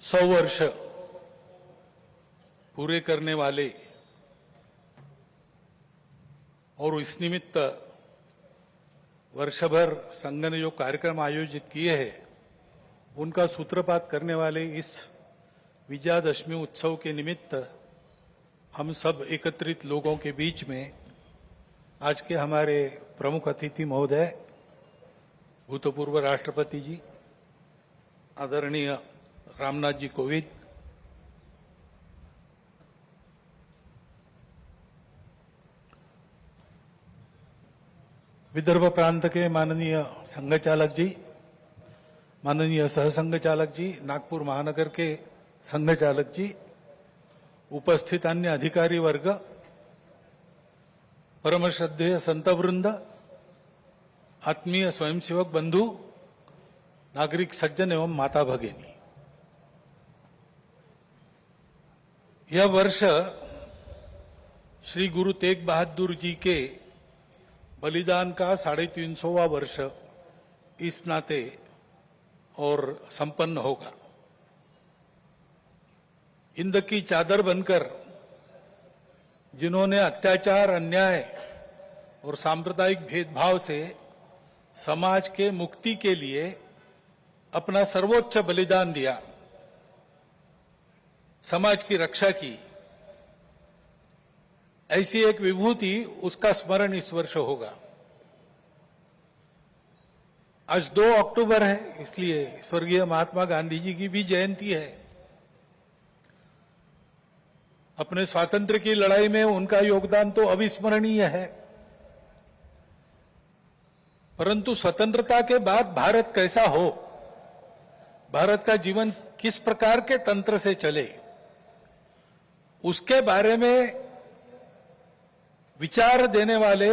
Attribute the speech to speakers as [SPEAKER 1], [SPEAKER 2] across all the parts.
[SPEAKER 1] 100 वर्ष पूरे करने वाले और इस निमित्त वर्षभर संघ ने जो कार्यक्रम आयोजित किए हैं उनका सूत्रपात करने वाले इस विजयादशमी उत्सव के निमित्त हम सब एकत्रित लोगों के बीच में आज के हमारे प्रमुख अतिथि महोदय भूतपूर्व राष्ट्रपति जी आदरणीय रामनाथ जी कोविंद, विदर्भ प्रांत के माननीय संघ चालक जी, माननीय सहसंघ चालक जी, नागपुर महानगर के संघ चालक जी, उपस्थित अन्य अधिकारी वर्ग, परम श्रद्धेय संतवृंद, आत्मीय स्वयंसेवक बंधु, नागरिक सज्जन एवं माता भगिनी, यह वर्ष श्री गुरु तेग बहादुर जी के बलिदान का 350वां वर्ष इस नाते और संपन्न होगा। हिंद की चादर बनकर जिन्होंने अत्याचार, अन्याय और सांप्रदायिक भेदभाव से समाज के मुक्ति के लिए अपना सर्वोच्च बलिदान दिया, समाज की रक्षा की, ऐसी एक विभूति, उसका स्मरण इस वर्ष होगा। आज 2 अक्टूबर है, इसलिए स्वर्गीय महात्मा गांधी जी की भी जयंती है। अपने स्वातंत्र्य की लड़ाई में उनका योगदान तो अविस्मरणीय है, परंतु स्वतंत्रता के बाद भारत कैसा हो, भारत का जीवन किस प्रकार के तंत्र से चले, उसके बारे में विचार देने वाले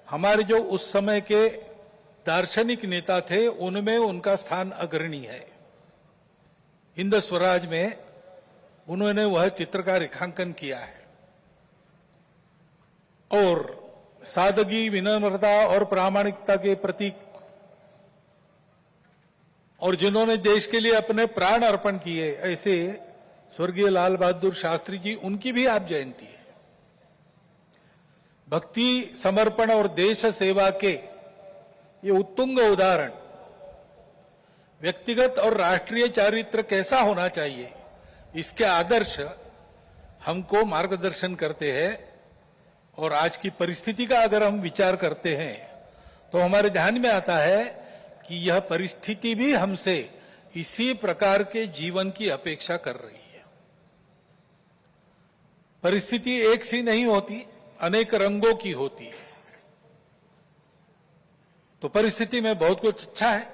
[SPEAKER 1] हमारे जो उस समय के दार्शनिक नेता थे, उनमें उनका स्थान अग्रणी है। हिंद स्वराज में उन्होंने वह चित्र का रेखांकन किया है और सादगी, विनम्रता और प्रामाणिकता के प्रतीक, और जिन्होंने देश के लिए अपने प्राण अर्पण किए, ऐसे स्वर्गीय लाल बहादुर शास्त्री जी, उनकी भी आज जयंती है। भक्ति, समर्पण और देश सेवा के ये उत्तुंग उदाहरण व्यक्तिगत और राष्ट्रीय चारित्र कैसा होना चाहिए, इसके आदर्श हमको मार्गदर्शन करते हैं। और आज की परिस्थिति का अगर हम विचार करते हैं तो हमारे ध्यान में आता है कि यह परिस्थिति भी हमसे इसी प्रकार के जीवन की अपेक्षा कर रही है। परिस्थिति एक सी नहीं होती, अनेक रंगों की होती है। तो परिस्थिति में बहुत कुछ अच्छा है,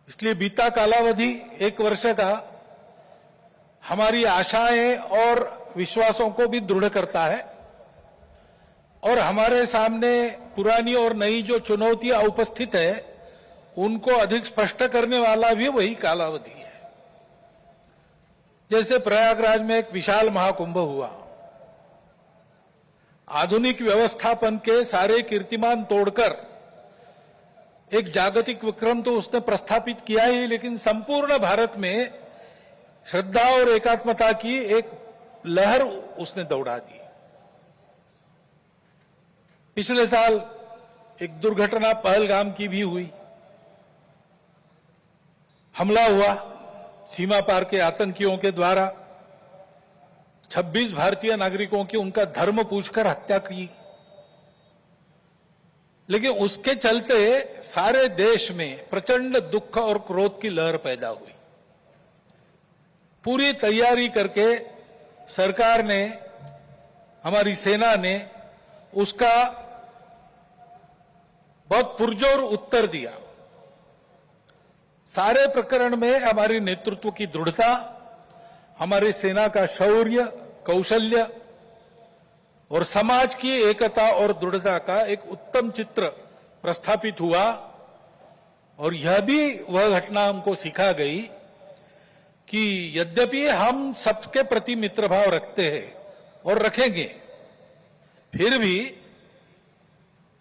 [SPEAKER 1] इसलिए बीता कालावधि 1 वर्ष का हमारी आशाएं और विश्वासों को भी दृढ़ करता है और हमारे सामने पुरानी और नई जो चुनौतियां उपस्थित है उनको अधिक स्पष्ट करने वाला भी वही कालावधि है। जैसे प्रयागराज में एक विशाल महाकुंभ हुआ, आधुनिक व्यवस्थापन के सारे कीर्तिमान तोड़कर एक जागतिक विक्रम तो उसने प्रस्थापित किया ही, लेकिन संपूर्ण भारत में श्रद्धा और एकात्मता की एक लहर उसने दौड़ा दी। पिछले साल एक दुर्घटना पहलगाम की भी हुई, हमला हुआ सीमा पार के आतंकियों के द्वारा, 26 भारतीय नागरिकों की उनका धर्म पूछकर हत्या की। लेकिन उसके चलते सारे देश में प्रचंड दुख और क्रोध की लहर पैदा हुई। पूरी तैयारी करके सरकार ने, हमारी सेना ने उसका बहुत पुरजोर उत्तर दिया। सारे प्रकरण में हमारी नेतृत्व की दृढ़ता, हमारी सेना का शौर्य, कौशल्य और समाज की एकता और दृढ़ता का एक उत्तम चित्र प्रस्थापित हुआ। और यह भी वह घटना हमको सिखा गई कि यद्यपि हम सबके प्रति मित्रभाव रखते हैं और रखेंगे, फिर भी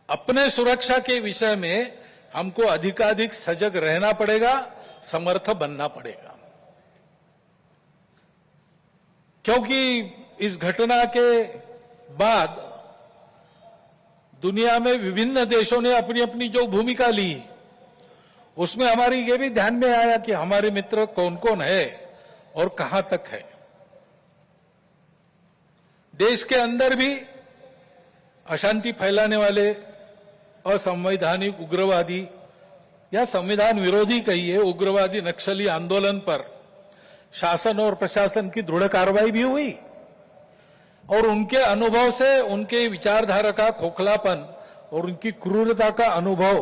[SPEAKER 1] अपने सुरक्षा के विषय में हमको अधिकाधिक सजग रहना पड़ेगा, समर्थ बनना पड़ेगा, क्योंकि इस घटना के बाद दुनिया में विभिन्न देशों ने अपनी अपनी जो भूमिका ली, उसमें हमारी ये भी ध्यान में आया कि हमारे मित्र कौन कौन है और कहां तक है। देश के अंदर भी अशांति फैलाने वाले असंवैधानिक उग्रवादी या संविधान विरोधी कहिए उग्रवादी नक्सली आंदोलन पर शासन और प्रशासन की दृढ़ कार्रवाई भी हुई और उनके अनुभव से उनके विचारधारा का खोखलापन और उनकी क्रूरता का अनुभव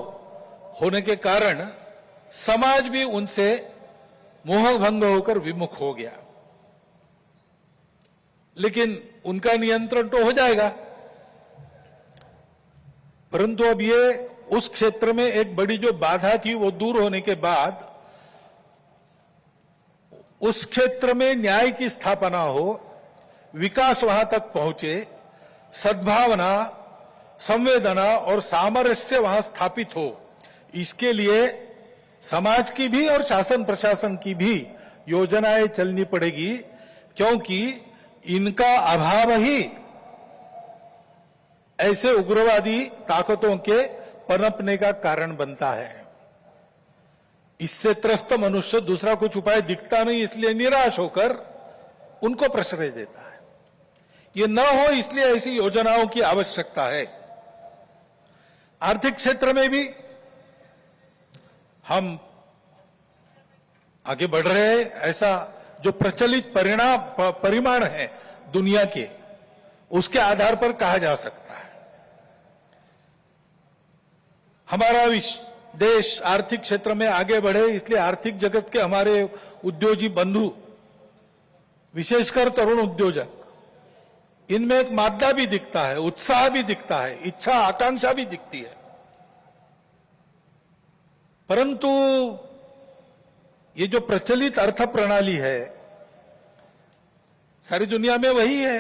[SPEAKER 1] होने के कारण समाज भी उनसे मोहभंग होकर विमुख हो गया। लेकिन उनका नियंत्रण तो हो जाएगा, परंतु अब ये उस क्षेत्र में एक बड़ी जो बाधा थी वो दूर होने के बाद उस क्षेत्र में न्याय की स्थापना हो, विकास वहां तक पहुंचे, सद्भावना, संवेदना और सामरस्य वहां स्थापित हो, इसके लिए समाज की भी और शासन प्रशासन की भी योजनाएं चलनी पड़ेगी, क्योंकि इनका अभाव ही ऐसे उग्रवादी ताकतों के पनपने का कारण बनता है। इससे त्रस्त मनुष्य दूसरा कुछ उपाय दिखता नहीं, इसलिए निराश होकर उनको प्रश्रय देता है। ये न हो इसलिए ऐसी योजनाओं की आवश्यकता है। आर्थिक क्षेत्र में भी हम आगे बढ़ रहे हैं। ऐसा जो प्रचलित परिमाण है दुनिया के, उसके आधार पर कहा जा सकता है हमारा देश आर्थिक क्षेत्र में आगे बढ़े, इसलिए आर्थिक जगत के हमारे उद्योगी बंधु, विशेषकर तरुण उद्योजक, इनमें एक मादा भी दिखता है, उत्साह भी दिखता है, इच्छा आकांक्षा भी दिखती है। परंतु ये जो प्रचलित अर्थ प्रणाली है सारी दुनिया में वही है,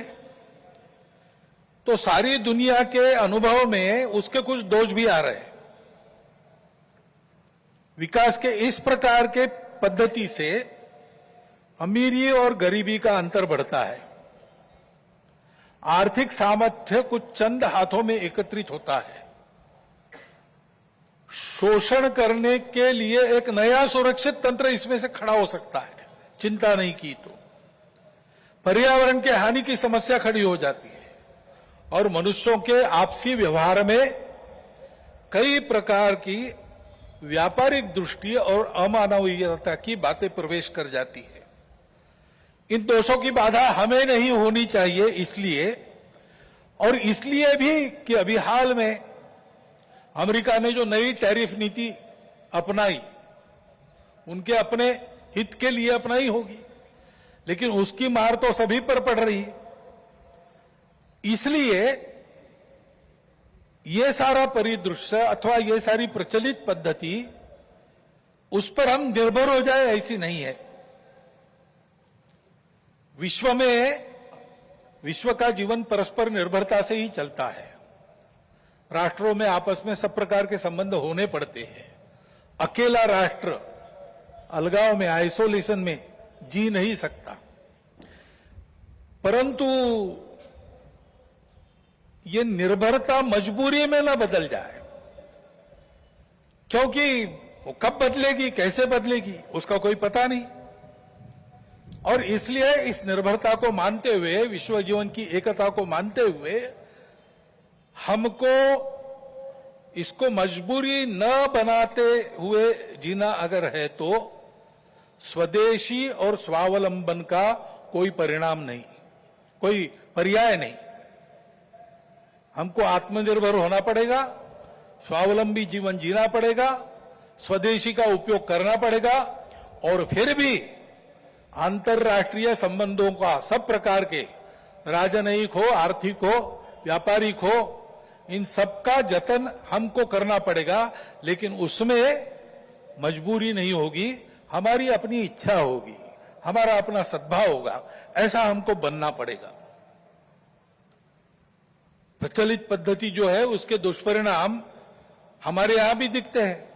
[SPEAKER 1] तो सारी दुनिया के अनुभव में उसके कुछ दोष भी आ रहे हैं। विकास के इस प्रकार के पद्धति से अमीरी और गरीबी का अंतर बढ़ता है। आर्थिक सामर्थ्य कुछ चंद हाथों में एकत्रित होता है। शोषण करने के लिए एक नया सुरक्षित तंत्र इसमें से खड़ा हो सकता है, चिंता नहीं की तो। पर्यावरण के हानि की समस्या खड़ी हो जाती है और मनुष्यों के आपसी व्यवहार में कई प्रकार की व्यापारिक दृष्टि और अमानवीयता की बातें प्रवेश कर जाती है। इन दोषों की बाधा हमें नहीं होनी चाहिए, इसलिए भी कि अभी हाल में अमेरिका ने जो नई टैरिफ नीति अपनाई, उनके अपने हित के लिए अपनाई होगी, लेकिन उसकी मार तो सभी पर पड़ रही है। इसलिए ये सारा परिदृश्य अथवा ये सारी प्रचलित पद्धति उस पर हम निर्भर हो जाए ऐसी नहीं है। विश्व का जीवन परस्पर निर्भरता से ही चलता है। राष्ट्रों में आपस में सब प्रकार के संबंध होने पड़ते हैं। अकेला राष्ट्र अलगाव में, आइसोलेशन में जी नहीं सकता। परंतु ये निर्भरता मजबूरी में न बदल जाए, क्योंकि वो कब बदलेगी, कैसे बदलेगी, उसका कोई पता नहीं। और इसलिए इस निर्भरता को मानते हुए, विश्व जीवन की एकता को मानते हुए, हमको इसको मजबूरी न बनाते हुए जीना अगर है तो स्वदेशी और स्वावलंबन का कोई परिणाम नहीं, कोई पर्याय नहीं। हमको आत्मनिर्भर होना पड़ेगा, स्वावलंबी जीवन जीना पड़ेगा, स्वदेशी का उपयोग करना पड़ेगा और फिर भी अंतर्राष्ट्रीय संबंधों का सब प्रकार के, राजनयिक हो, आर्थिक हो, व्यापारिक हो, इन सबका जतन हमको करना पड़ेगा। लेकिन उसमें मजबूरी नहीं होगी, हमारी अपनी इच्छा होगी, हमारा अपना सद्भाव होगा, ऐसा हमको बनना पड़ेगा। प्रचलित पद्धति जो है, उसके दुष्परिणाम हमारे यहां भी दिखते हैं।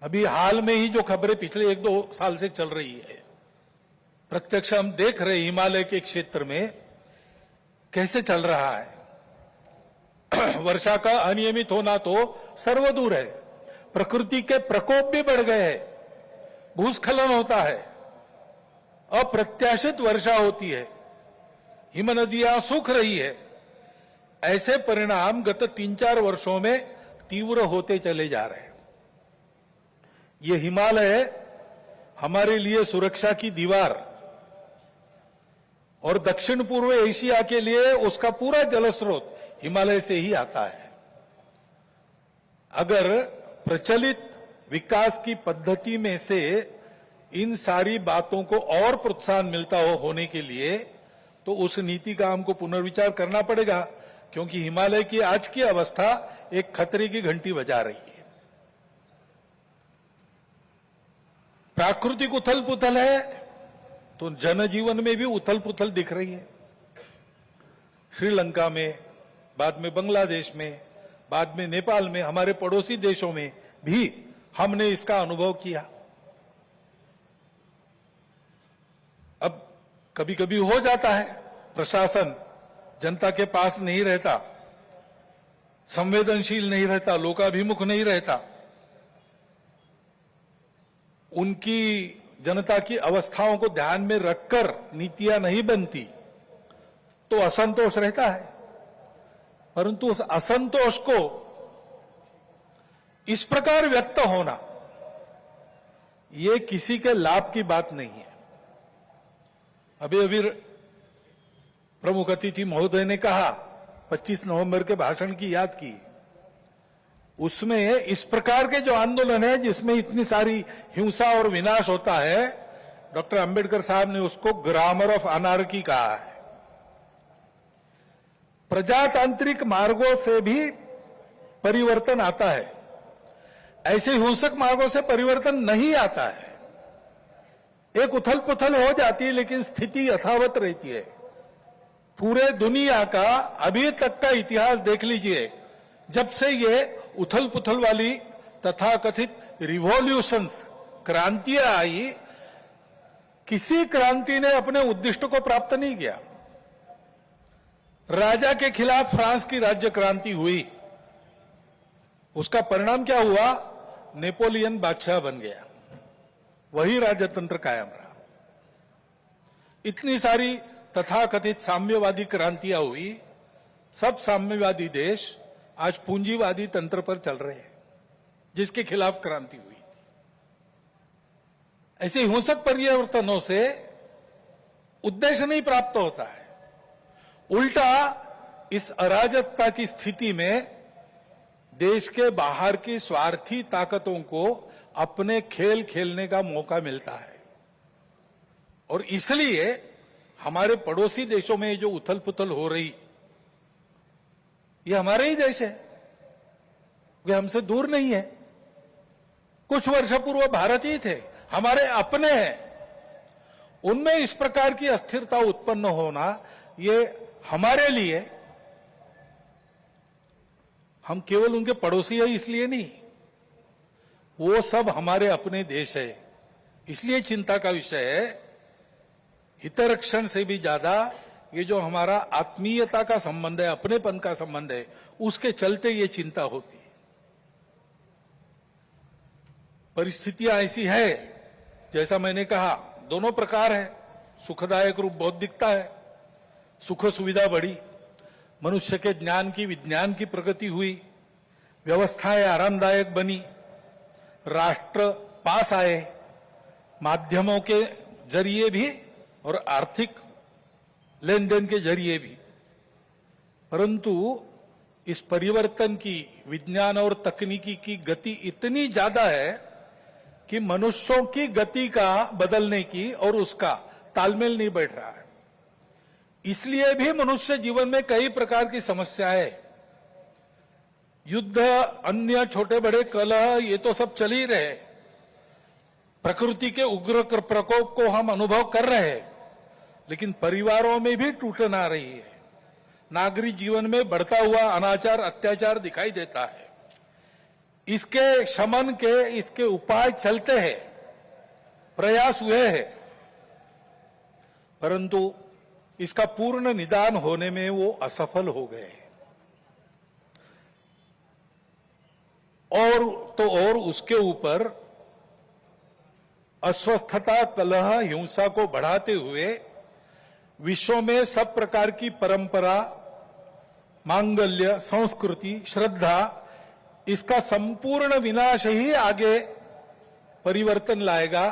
[SPEAKER 1] अभी हाल में ही जो खबरें पिछले 1-2 साल से चल रही है, प्रत्यक्ष हम देख रहे हैं हिमालय के क्षेत्र में कैसे चल रहा है। वर्षा का अनियमित होना तो सर्वदूर है, प्रकृति के प्रकोप भी बढ़ गए हैं, भूस्खलन होता है, अप्रत्याशित वर्षा होती है, हिम नदियां सूख रही है। ऐसे परिणाम गत 3-4 वर्षों में तीव्र होते चले जा रहे हैं। ये हिमालय हमारे लिए सुरक्षा की दीवार और दक्षिण पूर्व एशिया के लिए उसका पूरा जलस्रोत हिमालय से ही आता है। अगर प्रचलित विकास की पद्धति में से इन सारी बातों को और प्रोत्साहन मिलता होने के लिए, तो उस नीति का हमको पुनर्विचार करना पड़ेगा, क्योंकि हिमालय की आज की अवस्था एक खतरे की घंटी बजा रही है। प्राकृतिक उथल पुथल है तो जनजीवन में भी उथल पुथल दिख रही है। श्रीलंका में, बाद में बांग्लादेश में, बाद में नेपाल में, हमारे पड़ोसी देशों में भी हमने इसका अनुभव किया। अब कभी कभी हो जाता है, प्रशासन जनता के पास नहीं रहता, संवेदनशील नहीं रहता, लोकाभिमुख नहीं रहता, उनकी जनता की अवस्थाओं को ध्यान में रखकर नीतियां नहीं बनती, तो असंतोष रहता है। परंतु उस असंतोष को इस प्रकार व्यक्त होना, ये किसी के लाभ की बात नहीं है। अभी अभी प्रमुख अतिथि महोदय ने कहा, 25 नवंबर के भाषण की याद की, उसमें इस प्रकार के जो आंदोलन है जिसमें इतनी सारी हिंसा और विनाश होता है, डॉक्टर अंबेडकर साहब ने उसको ग्रामर ऑफ अनार्की कहा है। प्रजातांत्रिक मार्गों से भी परिवर्तन आता है, ऐसे हिंसक मार्गों से परिवर्तन नहीं आता है। एक उथल पुथल हो जाती है लेकिन स्थिति यथावत रहती है। पूरे दुनिया का अभी तक का इतिहास देख लीजिए, जब से ये उथल पुथल वाली तथाकथित रिवॉल्यूशंस, क्रांतियां आई, किसी क्रांति ने अपने उद्दिष्ट को प्राप्त नहीं किया। राजा के खिलाफ फ्रांस की राज्य क्रांति हुई, उसका परिणाम क्या हुआ? नेपोलियन बादशाह बन गया, वही राजतंत्र कायम रहा। इतनी सारी तथाकथित साम्यवादी क्रांतियां हुई, सब साम्यवादी देश आज पूंजीवादी तंत्र पर चल रहे हैं, जिसके खिलाफ क्रांति हुई थी। ऐसे हिंसक परिवर्तनों से उद्देश्य नहीं प्राप्त होता है, उल्टा इस अराजकता की स्थिति में देश के बाहर की स्वार्थी ताकतों को अपने खेल खेलने का मौका मिलता है। और इसलिए हमारे पड़ोसी देशों में जो उथल पुथल हो रही, ये हमारे ही देश है, वे हमसे दूर नहीं है। कुछ वर्ष पूर्व भारत ही थे, हमारे अपने हैं। उनमें इस प्रकार की अस्थिरता उत्पन्न होना, ये हमारे लिए, हम केवल उनके पड़ोसी हैं इसलिए नहीं, वो सब हमारे अपने देश है, इसलिए चिंता का विषय है। हितरक्षण से भी ज्यादा ये जो हमारा आत्मीयता का संबंध है, अपनेपन का संबंध है, उसके चलते ये चिंता होती है। परिस्थितियां ऐसी है, जैसा मैंने कहा, दोनों प्रकार है। सुखदायक रूप बहुत दिखता है, सुख सुविधा बढ़ी, मनुष्य के ज्ञान की, विज्ञान की प्रगति हुई, व्यवस्थाएं आरामदायक बनी, राष्ट्र पास आए, माध्यमों के जरिए भी और आर्थिक लेन देन के जरिए भी। परंतु इस परिवर्तन की, विज्ञान और तकनीकी की गति इतनी ज्यादा है कि मनुष्यों की गति का बदलने की और उसका तालमेल नहीं बैठ रहा है। इसलिए भी मनुष्य जीवन में कई प्रकार की समस्याएं, युद्ध, अन्य छोटे बड़े कलह, ये तो सब चल ही रहे। प्रकृति के उग्र प्रकोप को हम अनुभव कर रहे हैं, लेकिन परिवारों में भी टूटन आ रही है। नागरिक जीवन में बढ़ता हुआ अनाचार, अत्याचार दिखाई देता है। इसके शमन के इसके उपाय चलते हैं, प्रयास हुए हैं, परंतु इसका पूर्ण निदान होने में वो असफल हो गए। और उसके ऊपर अस्वस्थता, कलह, हिंसा को बढ़ाते हुए विश्व में सब प्रकार की परंपरा, मांगल्य, संस्कृति, श्रद्धा, इसका संपूर्ण विनाश ही आगे परिवर्तन लाएगा।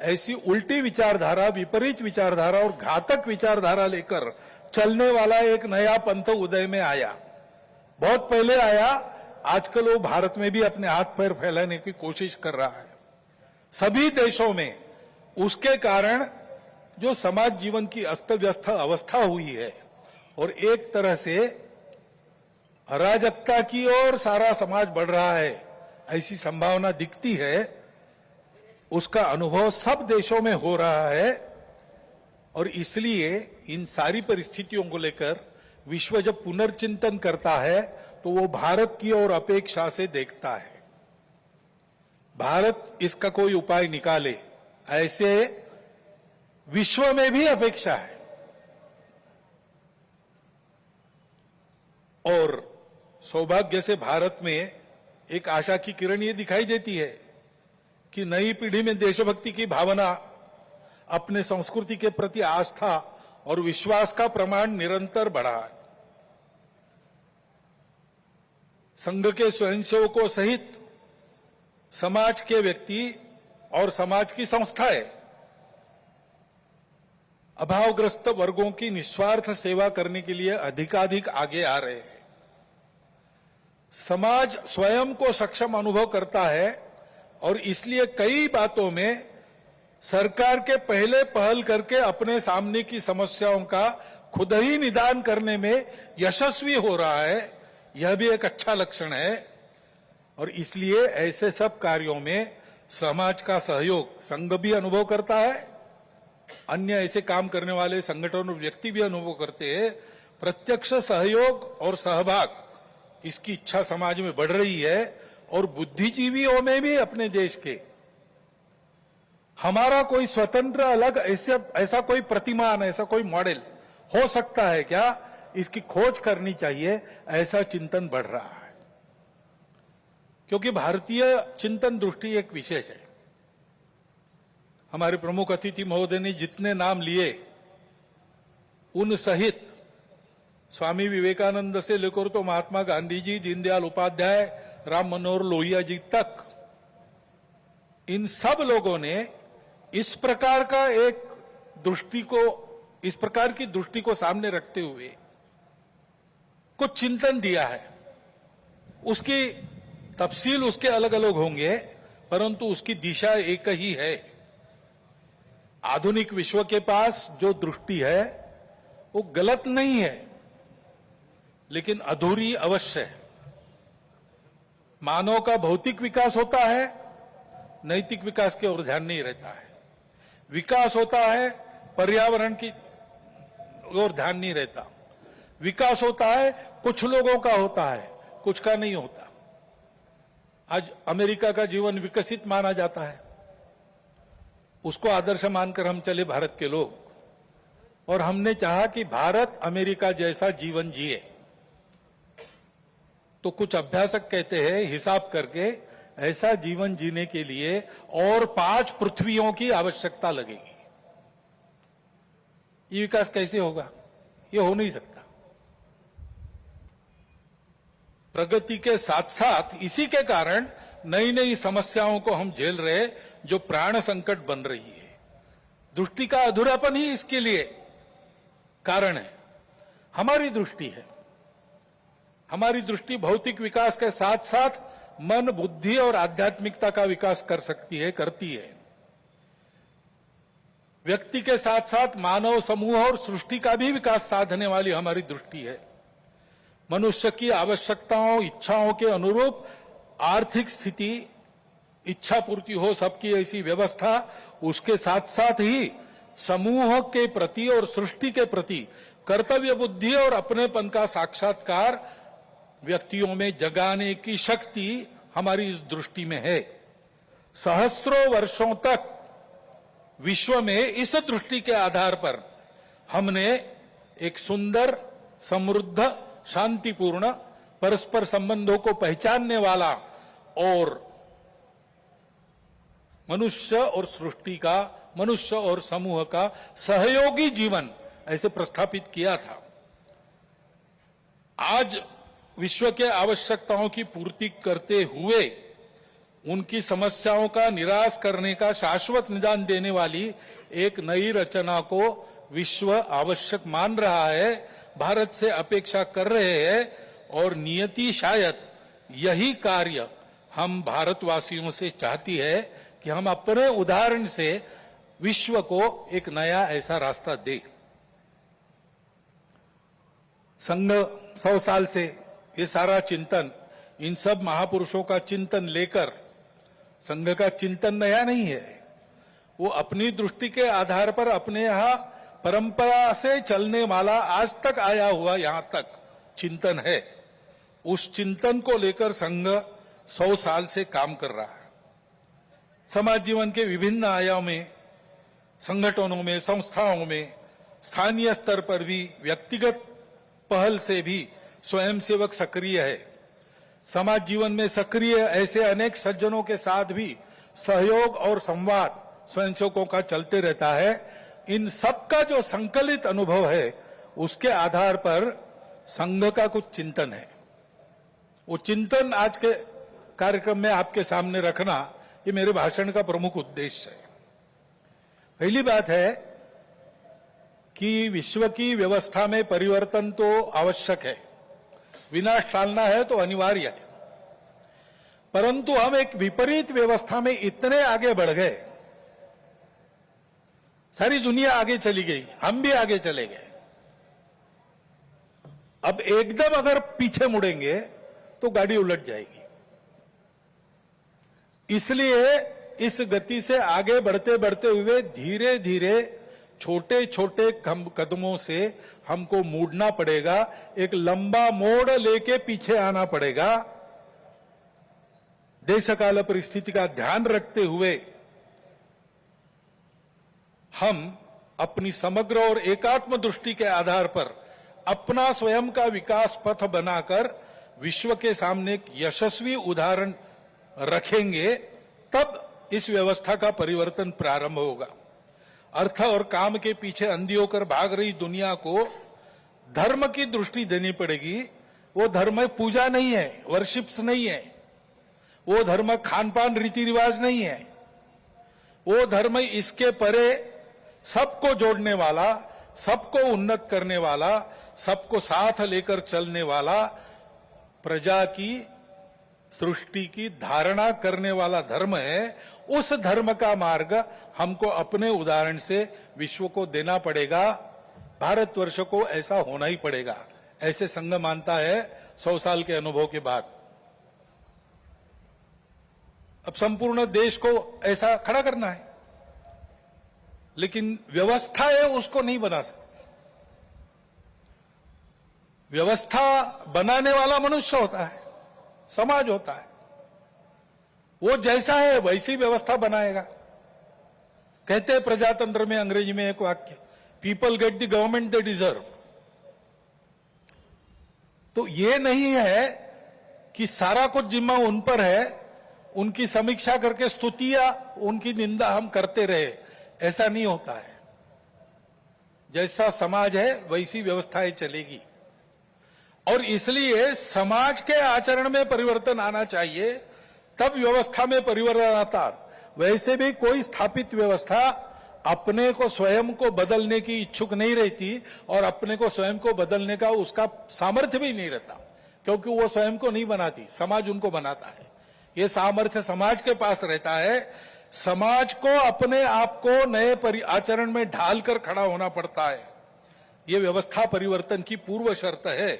[SPEAKER 1] ऐसी उल्टी विचारधारा, विपरीत विचारधारा और घातक विचारधारा लेकर चलने वाला एक नया पंथ उदय में आया। बहुत पहले आया, आजकल वो भारत में भी अपने हाथ पैर फैलाने की कोशिश कर रहा है। सभी देशों में उसके कारण जो समाज जीवन की अस्त व्यस्त अवस्था हुई है और एक तरह से अराजकता की ओर सारा समाज बढ़ रहा है, ऐसी संभावना दिखती है। उसका अनुभव सब देशों में हो रहा है और इसलिए इन सारी परिस्थितियों को लेकर विश्व जब पुनर्चिंतन करता है तो वो भारत की ओर अपेक्षा से देखता है। भारत इसका कोई उपाय निकाले, ऐसे विश्व में भी अपेक्षा है। और सौभाग्य से भारत में एक आशा की किरण ये दिखाई देती है कि नई पीढ़ी में देशभक्ति की भावना, अपने संस्कृति के प्रति आस्था और विश्वास का प्रमाण निरंतर बढ़ा है। संघ के स्वयंसेवकों सहित समाज के व्यक्ति और समाज की संस्थाएं अभावग्रस्त वर्गों की निस्वार्थ सेवा करने के लिए अधिकाधिक आगे आ रहे हैं। समाज स्वयं को सक्षम अनुभव करता है और इसलिए कई बातों में सरकार के पहले पहल करके अपने सामने की समस्याओं का खुद ही निदान करने में यशस्वी हो रहा है। यह भी एक अच्छा लक्षण है और इसलिए ऐसे सब कार्यों में समाज का सहयोग संघ भी अनुभव करता है, अन्य ऐसे काम करने वाले संगठन और व्यक्ति भी अनुभव करते हैं। प्रत्यक्ष सहयोग और सहभाग, इसकी इच्छा समाज में बढ़ रही है और बुद्धिजीवियों में भी अपने देश के हमारा कोई स्वतंत्र अलग ऐसा कोई प्रतिमान, ऐसा कोई मॉडल हो सकता है क्या, इसकी खोज करनी चाहिए, ऐसा चिंतन बढ़ रहा है। क्योंकि भारतीय चिंतन दृष्टि एक विशेष है। हमारे प्रमुख अतिथि महोदय ने जितने नाम लिए उन सहित स्वामी विवेकानंद से लेकर तो महात्मा गांधी जी, दीनदयाल उपाध्याय, राम मनोहर लोहिया जी तक, इन सब लोगों ने इस प्रकार का एक इस प्रकार की दृष्टि को सामने रखते हुए कुछ चिंतन दिया है। उसकी तफसील उसके अलग अलग होंगे, परंतु उसकी दिशा एक ही है। आधुनिक विश्व के पास जो दृष्टि है वो गलत नहीं है, लेकिन अधूरी अवश्य है। मानव का भौतिक विकास होता है, नैतिक विकास की ओर ध्यान नहीं रहता है। विकास होता है, पर्यावरण की ओर ध्यान नहीं रहता। विकास होता है, कुछ लोगों का होता है, कुछ का नहीं होता। आज अमेरिका का जीवन विकसित माना जाता है, उसको आदर्श मानकर हम चले भारत के लोग, और हमने चाहा कि भारत अमेरिका जैसा जीवन जिए। तो कुछ अभ्यासक कहते हैं, हिसाब करके ऐसा जीवन जीने के लिए और 5 पृथ्वियों की आवश्यकता लगेगी। ये विकास कैसे होगा? ये हो नहीं सकता। प्रगति के साथ साथ इसी के कारण नई नई समस्याओं को हम झेल रहे, जो प्राण संकट बन रही है। दृष्टि का अधूरापन ही इसके लिए कारण है। हमारी दृष्टि है, हमारी दृष्टि भौतिक विकास के साथ साथ मन, बुद्धि और आध्यात्मिकता का विकास कर सकती है, करती है। व्यक्ति के साथ साथ मानव समूह और सृष्टि का भी विकास साधने वाली हमारी दृष्टि है। मनुष्य की आवश्यकताओं, इच्छाओं के अनुरूप आर्थिक स्थिति, इच्छा पूर्ति हो सबकी, ऐसी व्यवस्था, उसके साथ साथ ही समूह के प्रति और सृष्टि के प्रति कर्तव्य बुद्धि और अपनेपन का साक्षात्कार व्यक्तियों में जगाने की शक्ति हमारी इस दृष्टि में है। सहस्रों वर्षों तक विश्व में इस दृष्टि के आधार पर हमने एक सुंदर, समृद्ध, शांतिपूर्ण, परस्पर संबंधों को पहचानने वाला और मनुष्य और सृष्टि का, मनुष्य और समूह का सहयोगी जीवन ऐसे प्रस्थापित किया था। आज विश्व के आवश्यकताओं की पूर्ति करते हुए उनकी समस्याओं का निराश करने का शाश्वत निदान देने वाली एक नई रचना को विश्व आवश्यक मान रहा है, भारत से अपेक्षा कर रहे हैं, और नियति शायद यही कार्य हम भारतवासियों से चाहती है कि हम अपने उदाहरण से विश्व को एक नया ऐसा रास्ता दें। संघ 100 साल से ये सारा चिंतन, इन सब महापुरुषों का चिंतन लेकर, संघ का चिंतन नया नहीं है, वो अपनी दृष्टि के आधार पर अपने यहां परंपरा से चलने वाला आज तक आया हुआ यहां तक चिंतन है। उस चिंतन को लेकर संघ 100 साल से काम कर रहा है। समाज जीवन के विभिन्न आयामों में, संगठनों में, संस्थाओं में, स्थानीय स्तर पर भी, व्यक्तिगत पहल से भी स्वयंसेवक सक्रिय है। समाज जीवन में सक्रिय ऐसे अनेक सज्जनों के साथ भी सहयोग और संवाद स्वयंसेवकों का चलते रहता है। इन सब का जो संकलित अनुभव है, उसके आधार पर संघ का कुछ चिंतन है। वो चिंतन आज के कार्यक्रम में आपके सामने रखना, ये मेरे भाषण का प्रमुख उद्देश्य है। पहली बात है कि विश्व की व्यवस्था में परिवर्तन तो आवश्यक है, विनाश टालना है तो अनिवार्य है, परंतु हम एक विपरीत व्यवस्था में इतने आगे बढ़ गए, सारी दुनिया आगे चली गई, हम भी आगे चले गए। अब एकदम अगर पीछे मुड़ेंगे तो गाड़ी उलट जाएगी। इसलिए इस गति से आगे बढ़ते बढ़ते हुए धीरे धीरे छोटे छोटे कदमों से हमको मुड़ना पड़ेगा, एक लंबा मोड़ लेके पीछे आना पड़ेगा। देश काल परिस्थिति का ध्यान रखते हुए हम अपनी समग्र और एकात्म दृष्टि के आधार पर अपना स्वयं का विकास पथ बनाकर विश्व के सामने एक यशस्वी उदाहरण रखेंगे, तब इस व्यवस्था का परिवर्तन प्रारंभ होगा। अर्थ और काम के पीछे अंधी होकर भाग रही दुनिया को धर्म की दृष्टि देनी पड़ेगी। वो धर्म पूजा नहीं है, वर्शिप्स नहीं है, वो धर्म खान पान रीति रिवाज नहीं है, वो धर्म इसके परे सबको जोड़ने वाला, सबको उन्नत करने वाला, सबको साथ लेकर चलने वाला, प्रजा की, सृष्टि की धारणा करने वाला धर्म है। उस धर्म का मार्ग हमको अपने उदाहरण से विश्व को देना पड़ेगा, भारतवर्ष को ऐसा होना ही पड़ेगा, ऐसे संघ मानता है 100 साल के अनुभव के बाद। अब संपूर्ण देश को ऐसा खड़ा करना है, लेकिन व्यवस्था है उसको नहीं बना सकते। व्यवस्था बनाने वाला मनुष्य होता है, समाज होता है, वो जैसा है वैसी व्यवस्था बनाएगा। कहते हैं प्रजातंत्र में अंग्रेजी में एक वाक्य, people get the government they deserve. तो ये नहीं है कि सारा कुछ जिम्मा उन पर है, उनकी समीक्षा करके स्तुतियां, उनकी निंदा हम करते रहे, ऐसा नहीं होता है। जैसा समाज है वैसी व्यवस्थाएं चलेगी, और इसलिए समाज के आचरण में परिवर्तन आना चाहिए, तब व्यवस्था में परिवर्तन आता। वैसे भी कोई स्थापित व्यवस्था अपने को स्वयं को बदलने की इच्छुक नहीं रहती, और अपने को स्वयं को बदलने का उसका सामर्थ्य भी नहीं रहता, क्योंकि वो स्वयं को नहीं बनाती, समाज उनको बनाता है। ये सामर्थ्य समाज के पास रहता है। समाज को अपने आप को नए आचरण में ढालकर खड़ा होना पड़ता है। ये व्यवस्था परिवर्तन की पूर्व शर्त है,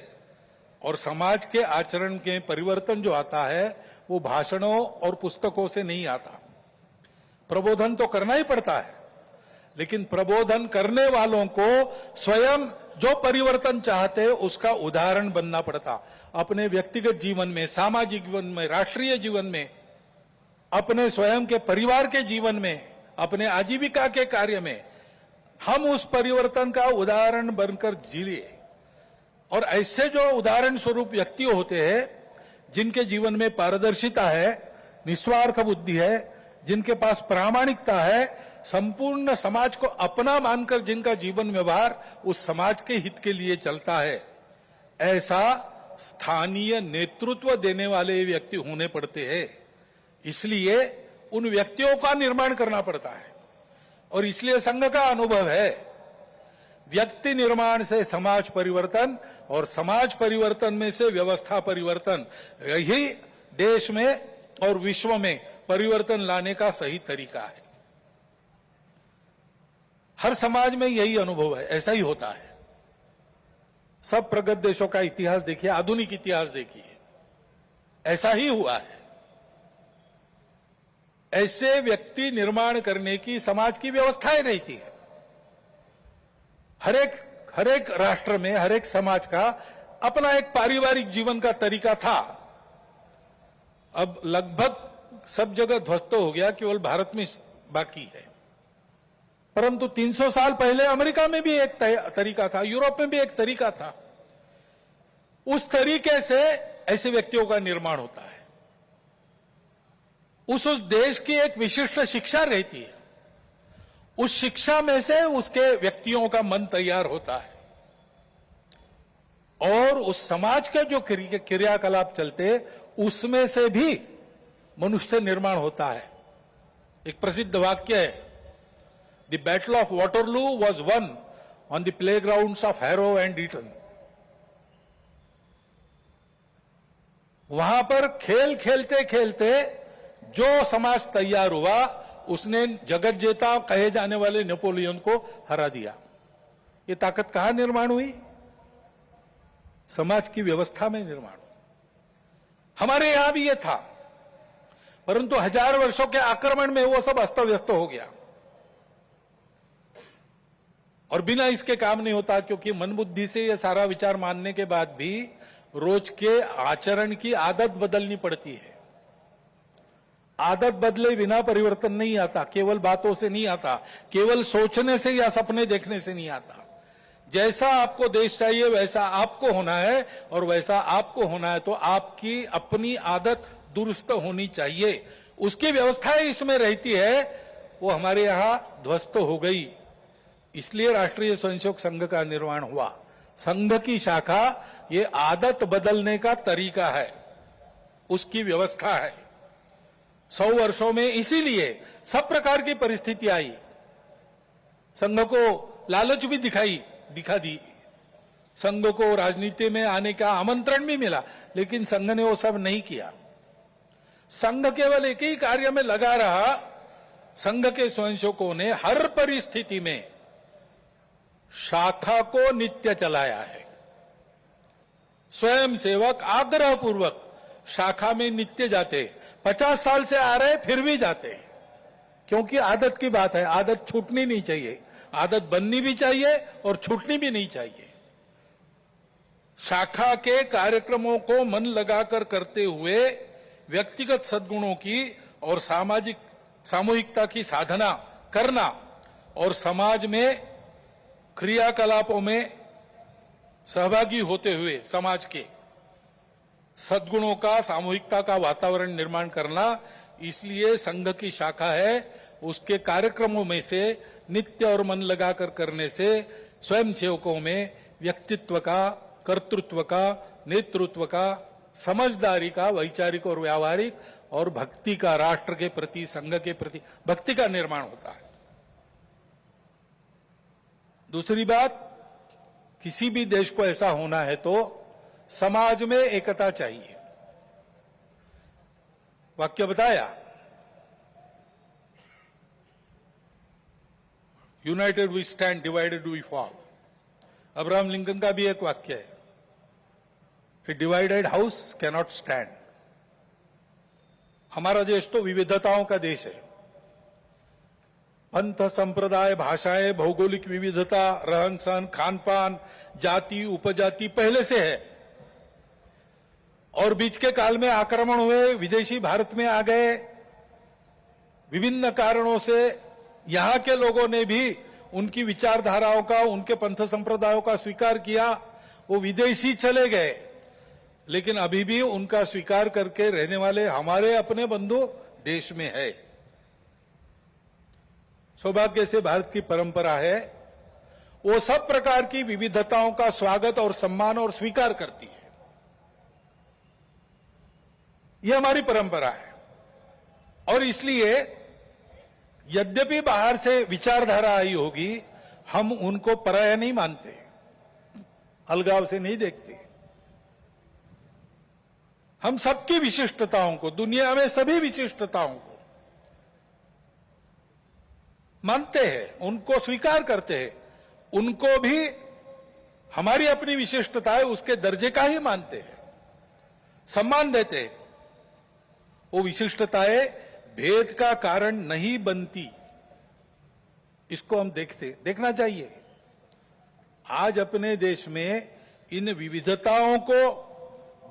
[SPEAKER 1] और समाज के आचरण के परिवर्तन जो आता है वो भाषणों और पुस्तकों से नहीं आता। प्रबोधन तो करना ही पड़ता है, लेकिन प्रबोधन करने वालों को स्वयं जो परिवर्तन चाहते उसका उदाहरण बनना पड़ता। अपने व्यक्तिगत जीवन में, सामाजिक जीवन में, राष्ट्रीय जीवन में, अपने स्वयं के परिवार के जीवन में, अपने आजीविका के कार्य में हम उस परिवर्तन का उदाहरण बनकर जिए। और ऐसे जो उदाहरण स्वरूप व्यक्ति होते हैं जिनके जीवन में पारदर्शिता है, निस्वार्थ बुद्धि है, जिनके पास प्रामाणिकता है, संपूर्ण समाज को अपना मानकर जिनका जीवन व्यवहार उस समाज के हित के लिए चलता है, ऐसा स्थानीय नेतृत्व देने वाले व्यक्ति होने पड़ते हैं। इसलिए उन व्यक्तियों का निर्माण करना पड़ता है। और इसलिए संघ का अनुभव है, व्यक्ति निर्माण से समाज परिवर्तन और समाज परिवर्तन में से व्यवस्था परिवर्तन, यही देश में और विश्व में परिवर्तन लाने का सही तरीका है। हर समाज में यही अनुभव है, ऐसा ही होता है। सब प्रगत देशों का इतिहास देखिए, आधुनिक इतिहास देखिए, ऐसा ही हुआ है। ऐसे व्यक्ति निर्माण करने की समाज की व्यवस्थाएं रहती है। हर एक राष्ट्र में, हर एक समाज का अपना एक पारिवारिक जीवन का तरीका था। अब लगभग सब जगह ध्वस्त हो गया, केवल भारत में बाकी है। परंतु 300 साल पहले अमेरिका में भी एक तरीका था, यूरोप में भी एक तरीका था। उस तरीके से ऐसे व्यक्तियों का निर्माण होता है। उस देश की एक विशिष्ट शिक्षा रहती है, उस शिक्षा में से उसके व्यक्तियों का मन तैयार होता है और उस समाज के जो क्रियाकलाप चलते उसमें से भी मनुष्य निर्माण होता है। एक प्रसिद्ध वाक्य है, the battle of Waterloo was won on the playgrounds of Harrow and Eton. वहां पर खेल खेलते खेलते जो समाज तैयार हुआ उसने जगत जेता कहे जाने वाले नेपोलियन को हरा दिया। ये ताकत कहां निर्माण हुई? समाज की व्यवस्था में निर्माण। हमारे यहां भी ये था, परंतु 1000 वर्षों के आक्रमण में वो सब अस्त व्यस्त हो गया और बिना इसके काम नहीं होता, क्योंकि मन बुद्धि से ये सारा विचार मानने के बाद भी रोज के आचरण की आदत बदलनी पड़ती है। आदत बदले बिना परिवर्तन नहीं आता, केवल बातों से नहीं आता, केवल सोचने से या सपने देखने से नहीं आता। जैसा आपको देश चाहिए वैसा आपको होना है, और वैसा आपको होना है तो आपकी अपनी आदत दुरुस्त होनी चाहिए। उसकी व्यवस्थाएं इसमें रहती है, वो हमारे यहां ध्वस्त हो गई। इसलिए राष्ट्रीय स्वयंसेवक संघ का निर्माण हुआ। संघ की शाखा ये आदत बदलने का तरीका है, उसकी व्यवस्था है। 100 वर्षों में इसीलिए सब प्रकार की परिस्थिति आई। संघ को लालच भी दिखा दी, संघ को राजनीति में आने का आमंत्रण भी मिला, लेकिन संघ ने वो सब नहीं किया। संघ केवल एक ही कार्य में लगा रहा। संघ के स्वयंसेवकों ने हर परिस्थिति में शाखा को नित्य चलाया है। स्वयंसेवक आग्रहपूर्वक शाखा में नित्य जाते, 50 साल से आ रहे फिर भी जाते, क्योंकि आदत की बात है। आदत छूटनी नहीं चाहिए, आदत बननी भी चाहिए और छूटनी भी नहीं चाहिए। शाखा के कार्यक्रमों को मन लगाकर करते हुए व्यक्तिगत सद्गुणों की और सामूहिकता की साधना करना और समाज में क्रियाकलापों में सहभागी होते हुए समाज के सद्गुणों का, सामूहिकता का वातावरण निर्माण करना, इसलिए संघ की शाखा है। उसके कार्यक्रमों में से नित्य और मन लगाकर करने से स्वयंसेवकों में व्यक्तित्व का, कर्तृत्व का, नेतृत्व का, समझदारी का, वैचारिक और व्यावहारिक और भक्ति का, राष्ट्र के प्रति, संघ के प्रति भक्ति का निर्माण होता है। दूसरी बात, किसी भी देश को ऐसा होना है तो समाज में एकता चाहिए। वाक्य बताया, united we stand, divided we fall. Abraham Lincoln का भी एक वाक्य है, a divided house cannot stand. हमारा देश तो विविधताओं का देश है। पंथ, संप्रदाय, भाषाएं, भौगोलिक विविधता, रहन सहन, खान पान, जाति, उपजाति पहले से है और बीच के काल में आक्रमण हुए, विदेशी भारत में आ गए। विभिन्न कारणों से यहां के लोगों ने भी उनकी विचारधाराओं का, उनके पंथ संप्रदायों का स्वीकार किया। वो विदेशी चले गए, लेकिन अभी भी उनका स्वीकार करके रहने वाले हमारे अपने बंधु देश में है। सौभाग्य से भारत की परंपरा है, वो सब प्रकार की विविधताओं का स्वागत और सम्मान और स्वीकार करती है। ये हमारी परंपरा है और इसलिए यद्यपि बाहर से विचारधारा आई होगी, हम उनको पराया नहीं मानते, अलगाव से नहीं देखते। हम सबकी विशिष्टताओं को, दुनिया में सभी विशिष्टताओं को मानते हैं, उनको स्वीकार करते हैं। उनको भी हमारी अपनी विशिष्टता है, उसके दर्जे का ही मानते हैं, सम्मान देते हैं। वो विशिष्टताएं भेद का कारण नहीं बनती, इसको हम देखना चाहिए। आज अपने देश में इन विविधताओं को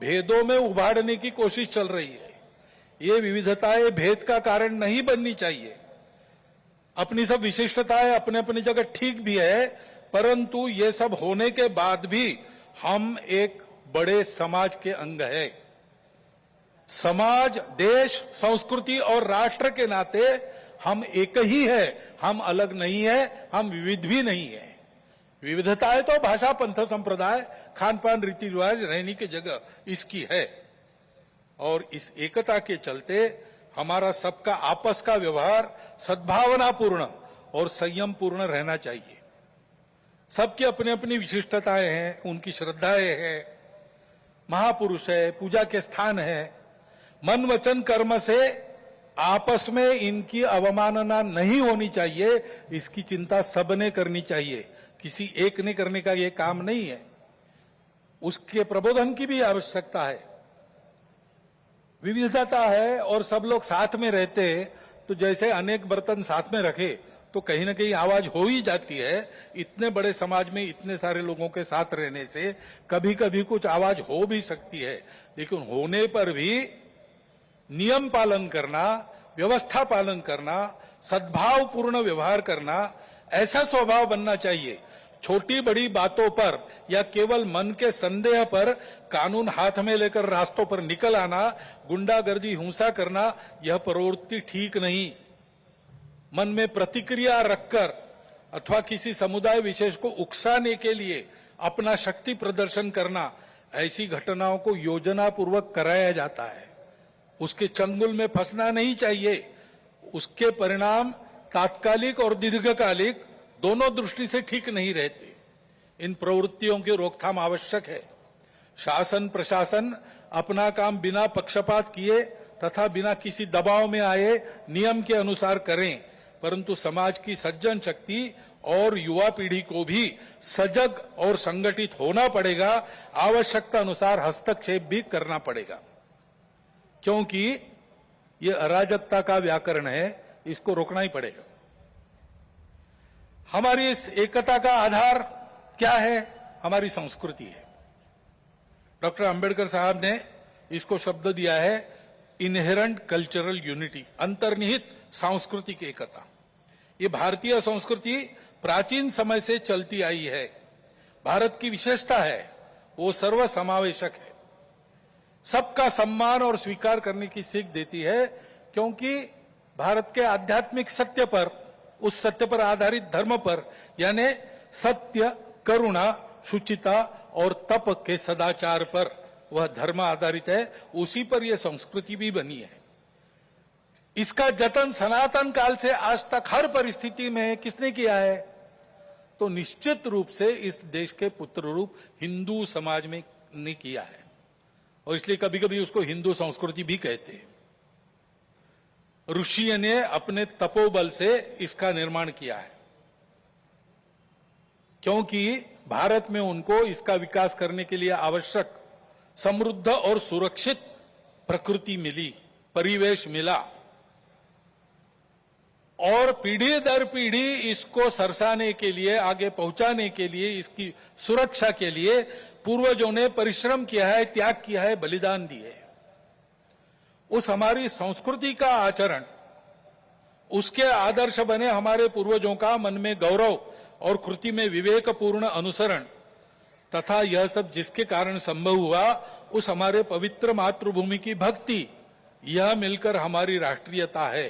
[SPEAKER 1] भेदों में उभारने की कोशिश चल रही है। ये विविधताएं भेद का कारण नहीं बननी चाहिए। अपनी सब विशिष्टताएं अपने अपनी जगह ठीक भी है, परंतु ये सब होने के बाद भी हम एक बड़े समाज के अंग है। समाज, देश, संस्कृति और राष्ट्र के नाते हम एक ही है, हम अलग नहीं है, हम विविध भी नहीं है। विविधताएं तो भाषा, पंथ, संप्रदाय, खान पान, रीति रिवाज, रहने की जगह इसकी है और इस एकता के चलते हमारा सबका आपस का व्यवहार सद्भावनापूर्ण और संयमपूर्ण रहना चाहिए। सबकी अपनी अपनी विशिष्टताएं हैं, उनकी श्रद्धाएं हैं, महापुरुष है, पूजा के स्थान है। मन वचन कर्म से आपस में इनकी अवमानना नहीं होनी चाहिए, इसकी चिंता सबने करनी चाहिए। किसी एक ने करने का यह काम नहीं है, उसके प्रबोधन की भी आवश्यकता है। विविधता है और सब लोग साथ में रहते हैं, तो जैसे अनेक बर्तन साथ में रखे तो कहीं ना कहीं आवाज हो ही जाती है। इतने बड़े समाज में इतने सारे लोगों के साथ रहने से कभी कभी कुछ आवाज हो भी सकती है, लेकिन होने पर भी नियम पालन करना, व्यवस्था पालन करना, सद्भावपूर्ण व्यवहार करना, ऐसा स्वभाव बनना चाहिए। छोटी बड़ी बातों पर या केवल मन के संदेह पर कानून हाथ में लेकर रास्तों पर निकल आना, गुंडागर्दी, हिंसा करना, यह प्रवृत्ति ठीक नहीं। मन में प्रतिक्रिया रखकर अथवा किसी समुदाय विशेष को उकसाने के लिए अपना शक्ति प्रदर्शन करना, ऐसी घटनाओं को योजनापूर्वक कराया जाता है। उसके चंगुल में फंसना नहीं चाहिए। उसके परिणाम तात्कालिक और दीर्घकालिक दोनों दृष्टि से ठीक नहीं रहते। इन प्रवृत्तियों की रोकथाम आवश्यक है। शासन प्रशासन अपना काम बिना पक्षपात किए तथा बिना किसी दबाव में आए नियम के अनुसार करें, परंतु समाज की सज्जन शक्ति और युवा पीढ़ी को भी सजग और संगठित होना पड़ेगा। आवश्यकता अनुसार हस्तक्षेप भी करना पड़ेगा, क्योंकि ये अराजकता का व्याकरण है, इसको रोकना ही पड़ेगा। हमारी इस एकता का आधार क्या है? हमारी संस्कृति है। डॉक्टर अंबेडकर साहब ने इसको शब्द दिया है इनहेरेंट कल्चरल यूनिटी, अंतर्निहित सांस्कृतिक एकता। ये भारतीय संस्कृति प्राचीन समय से चलती आई है। भारत की विशेषता है, वो सर्वसमावेशक है, सबका सम्मान और स्वीकार करने की सीख देती है, क्योंकि भारत के आध्यात्मिक सत्य पर, उस सत्य पर आधारित धर्म पर, यानी सत्य, करुणा, शुचिता और तप के सदाचार पर वह धर्म आधारित है। उसी पर यह संस्कृति भी बनी है। इसका जतन सनातन काल से आज तक हर परिस्थिति में किसने किया है? तो निश्चित रूप से इस देश के पुत्र रूप हिंदू समाज में ने किया है, और इसलिए कभी कभी उसको हिंदू संस्कृति भी कहते हैं। ऋषि ने अपने तपोबल से इसका निर्माण किया है, क्योंकि भारत में उनको इसका विकास करने के लिए आवश्यक समृद्ध और सुरक्षित प्रकृति मिली, परिवेश मिला, और पीढ़ी दर पीढ़ी इसको सरसाने के लिए, आगे पहुंचाने के लिए, इसकी सुरक्षा के लिए पूर्वजों ने परिश्रम किया है, त्याग किया है, बलिदान दिए। उस हमारी संस्कृति का आचरण, उसके आदर्श बने हमारे पूर्वजों का मन में गौरव और कृति में विवेकपूर्ण अनुसरण तथा यह सब जिसके कारण संभव हुआ, उस हमारे पवित्र मातृभूमि की भक्ति, यह मिलकर हमारी राष्ट्रीयता है।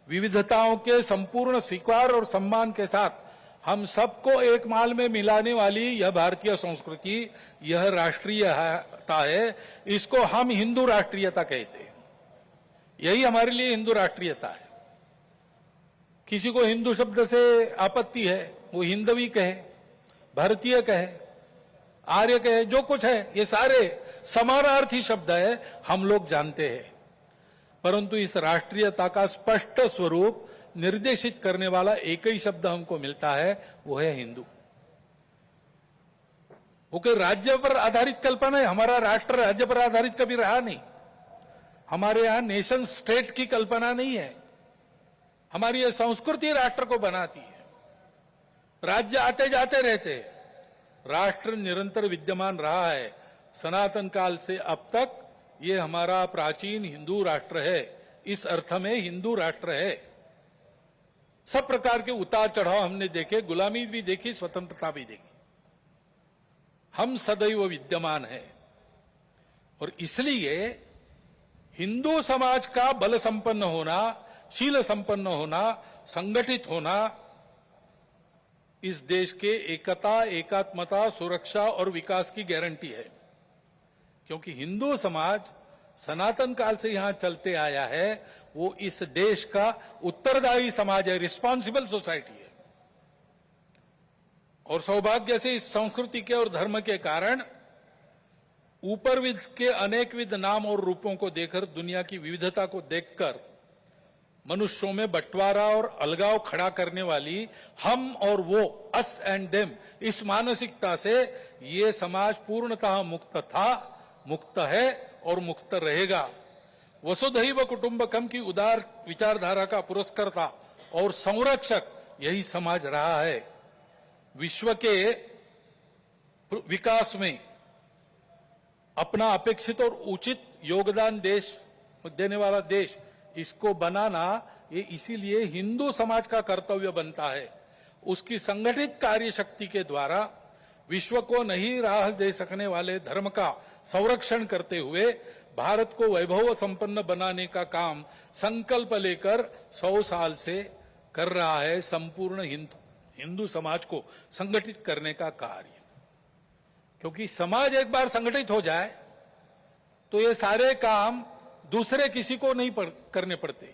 [SPEAKER 1] विविधताओं के संपूर्ण स्वीकार और सम्मान के साथ हम सबको एक माल में मिलाने वाली यह भारतीय संस्कृति, यह राष्ट्रीयता है। इसको हम हिंदू राष्ट्रीयता कहते हैं। यही हमारे लिए हिंदू राष्ट्रीयता है। किसी को हिंदू शब्द से आपत्ति है, वो हिंदवी कहे, भारतीय कहे, आर्य कहे, जो कुछ है, ये सारे समानार्थी शब्द है, हम लोग जानते हैं। परंतु इस राष्ट्रीयता का स्पष्ट स्वरूप निर्देशित करने वाला एक ही शब्द हमको मिलता है, वो है हिंदू। वो कोई राज्य पर आधारित कल्पना है। हमारा राष्ट्र राज्य पर आधारित कभी रहा नहीं। हमारे यहां नेशन स्टेट की कल्पना नहीं है। हमारी यह संस्कृति राष्ट्र को बनाती है। राज्य आते जाते रहते हैं, राष्ट्र निरंतर विद्यमान रहा है। सनातन काल से अब तक ये हमारा प्राचीन हिंदू राष्ट्र है। इस अर्थ में हिंदू राष्ट्र है। सब प्रकार के उतार चढ़ाव हमने देखे, गुलामी भी देखी, स्वतंत्रता भी देखी। हम सदैव विद्यमान है और इसलिए हिंदू समाज का बल संपन्न होना, शील संपन्न होना, संगठित होना इस देश के एकता, एकात्मता, सुरक्षा और विकास की गारंटी है। क्योंकि हिंदू समाज सनातन काल से यहां चलते आया है, वो इस देश का उत्तरदायी समाज है, रिस्पॉन्सिबल सोसाइटी है। और सौभाग्य से इस संस्कृति के और धर्म के कारण ऊपरविद के अनेकविध नाम और रूपों को देखकर, दुनिया की विविधता को देखकर मनुष्यों में बंटवारा और अलगाव खड़ा करने वाली हम और वो, अस एंड देम, इस मानसिकता से ये समाज पूर्णतः मुक्त था, मुक्त है और मुक्त रहेगा। वसुधैव कुटुंबकम की उदार विचारधारा का पुरस्कर्ता और संरक्षक यही समाज रहा है। विश्व के विकास में अपना अपेक्षित और उचित योगदान देने वाला देश, इसको बनाना ये इसीलिए हिंदू समाज का कर्तव्य बनता है। उसकी संगठित कार्य शक्ति के द्वारा विश्व को नई राह दे सकने वाले धर्म का संरक्षण करते हुए भारत को वैभव संपन्न बनाने का काम संकल्प लेकर 100 साल से कर रहा है संपूर्ण हिंदू समाज को संगठित करने का कार्य। क्योंकि समाज एक बार संगठित हो जाए तो ये सारे काम दूसरे किसी को नहीं करने पड़ते।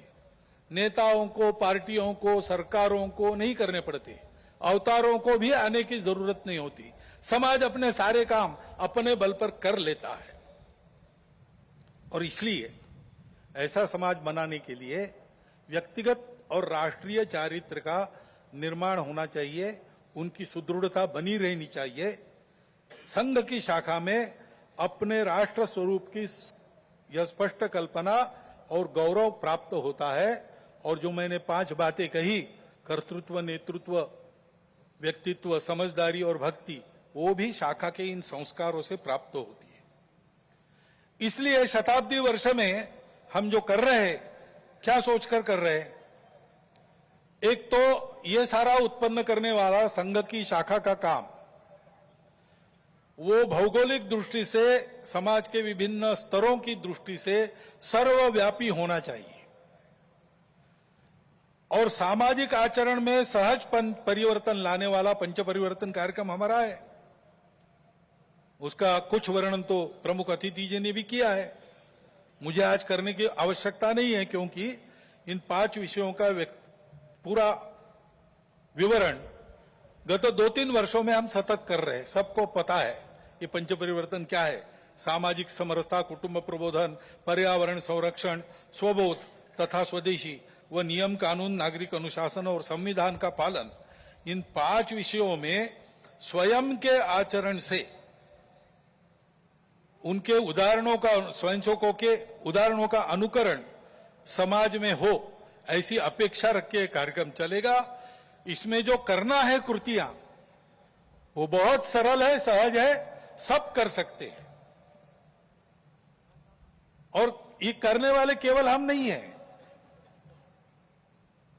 [SPEAKER 1] नेताओं को, पार्टियों को, सरकारों को नहीं करने पड़ते। अवतारों को भी आने की जरूरत नहीं होती। समाज अपने सारे काम अपने बल पर कर लेता है। और इसलिए ऐसा समाज बनाने के लिए व्यक्तिगत और राष्ट्रीय चारित्र का निर्माण होना चाहिए, उनकी सुदृढ़ता बनी रहनी चाहिए। संघ की शाखा में अपने राष्ट्र स्वरूप की यह स्पष्ट कल्पना और गौरव प्राप्त होता है। और जो मैंने 5 बातें कही, कर्तृत्व, नेतृत्व, व्यक्तित्व, समझदारी और भक्ति, वो भी शाखा के इन संस्कारों से प्राप्त होती है। इसलिए शताब्दी वर्ष में हम जो कर रहे हैं, क्या सोचकर कर रहे हैं? एक तो ये सारा उत्पन्न करने वाला संघ की शाखा का काम, वो भौगोलिक दृष्टि से, समाज के विभिन्न स्तरों की दृष्टि से सर्वव्यापी होना चाहिए और सामाजिक आचरण में सहज परिवर्तन लाने वाला पंच परिवर्तन कार्यक्रम हमारा है। उसका कुछ वर्णन तो प्रमुख अतिथि जी ने भी किया है, मुझे आज करने की आवश्यकता नहीं है, क्योंकि इन 5 विषयों का पूरा विवरण गत 2-3 वर्षों में हम सतत कर रहे हैं। सबको पता है ये पंच परिवर्तन क्या है। सामाजिक समरसता, कुटुंब प्रबोधन, पर्यावरण संरक्षण, स्वबोध तथा स्वदेशी व नियम कानून, नागरिक अनुशासन और संविधान का पालन, इन 5 विषयों में स्वयं के आचरण से, उनके उदाहरणों का, स्वयंसेवकों के उदाहरणों का अनुकरण समाज में हो, ऐसी अपेक्षा रख के कार्यक्रम चलेगा। इसमें जो करना है कृतियां, वो बहुत सरल है, सहज है, सब कर सकते हैं। और ये करने वाले केवल हम नहीं हैं,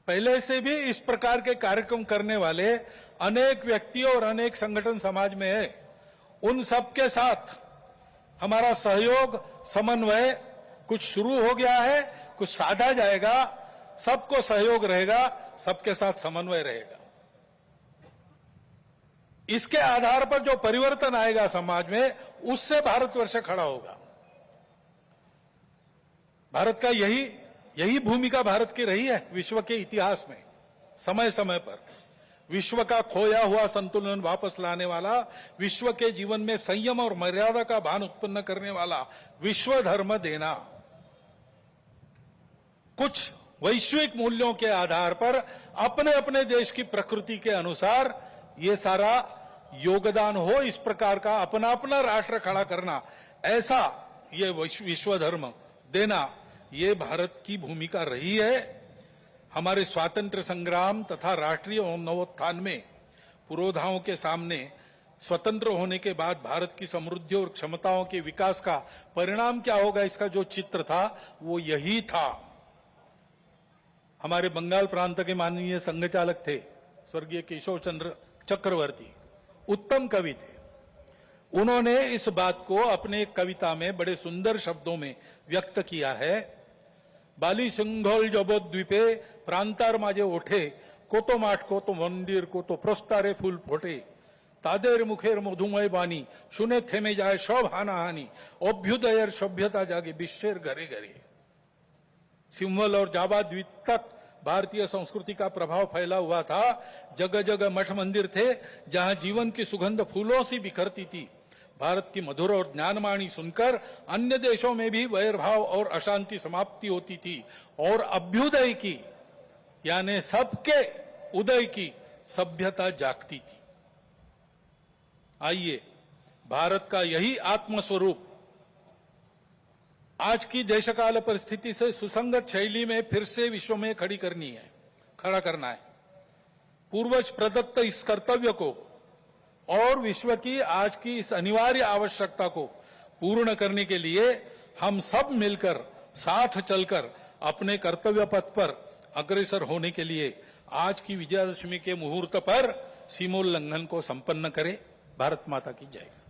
[SPEAKER 1] पहले से भी इस प्रकार के कार्यक्रम करने वाले अनेक व्यक्ति और अनेक संगठन समाज में है। उन सबके साथ हमारा सहयोग, समन्वय कुछ शुरू हो गया है, कुछ साधा जाएगा, सबको सहयोग रहेगा, सबके साथ समन्वय रहेगा। इसके आधार पर जो परिवर्तन आएगा समाज में, उससे भारतवर्ष खड़ा होगा। भारत का यही भूमिका भारत की रही है विश्व के इतिहास में। समय समय पर विश्व का खोया हुआ संतुलन वापस लाने वाला, विश्व के जीवन में संयम और मर्यादा का भान उत्पन्न करने वाला विश्व धर्म देना, कुछ वैश्विक मूल्यों के आधार पर अपने अपने देश की प्रकृति के अनुसार ये सारा योगदान हो, इस प्रकार का अपना अपना राष्ट्र खड़ा करना, ऐसा ये विश्व धर्म देना, ये भारत की भूमिका रही है। हमारे स्वातंत्र संग्राम तथा राष्ट्रीय नवोत्थान में पुरोधाओं के सामने स्वतंत्र होने के बाद भारत की समृद्धि और क्षमताओं के विकास का परिणाम क्या होगा, इसका जो चित्र था वो यही था। हमारे बंगाल प्रांत के माननीय संघचालक थे स्वर्गीय केशव चंद्र चक्रवर्ती, उत्तम कवि थे। उन्होंने इस बात को अपने एक कविता में बड़े सुंदर शब्दों में व्यक्त किया है। बाली सिंघल जबोद्वीपे प्रांतार माझे ओठे, कोतो माठ कोतो मंदिर कोतो प्रस्तारे फूल फोटे, तादेर मुखेर मधुमय बानी, शुने थेमे जाए सब हानाहानी, अभ्युदयर सभ्यता जागे विश्वेर घरे घरे। सिंहल और जावा द्वीप तक भारतीय संस्कृति का प्रभाव फैला हुआ था। जगह जगह मठ मंदिर थे जहां जीवन की सुगंध फूलों से बिखरती थी। भारत की मधुर और ज्ञानवाणी सुनकर अन्य देशों में भी वैरभाव और अशांति समाप्ति होती थी और अभ्युदय की यानी सबके उदय की सभ्यता जागती थी। आइए, भारत का यही आत्मस्वरूप आज की देशकाल परिस्थिति से सुसंगत शैली में फिर से विश्व में खड़ा करना है। पूर्वज प्रदत्त इस कर्तव्य को और विश्व की आज की इस अनिवार्य आवश्यकता को पूर्ण करने के लिए हम सब मिलकर, साथ चलकर अपने कर्तव्य पथ पर अग्रसर होने के लिए आज की विजयादशमी के मुहूर्त पर सीमोल्लंघन को संपन्न करें। भारत माता की जय।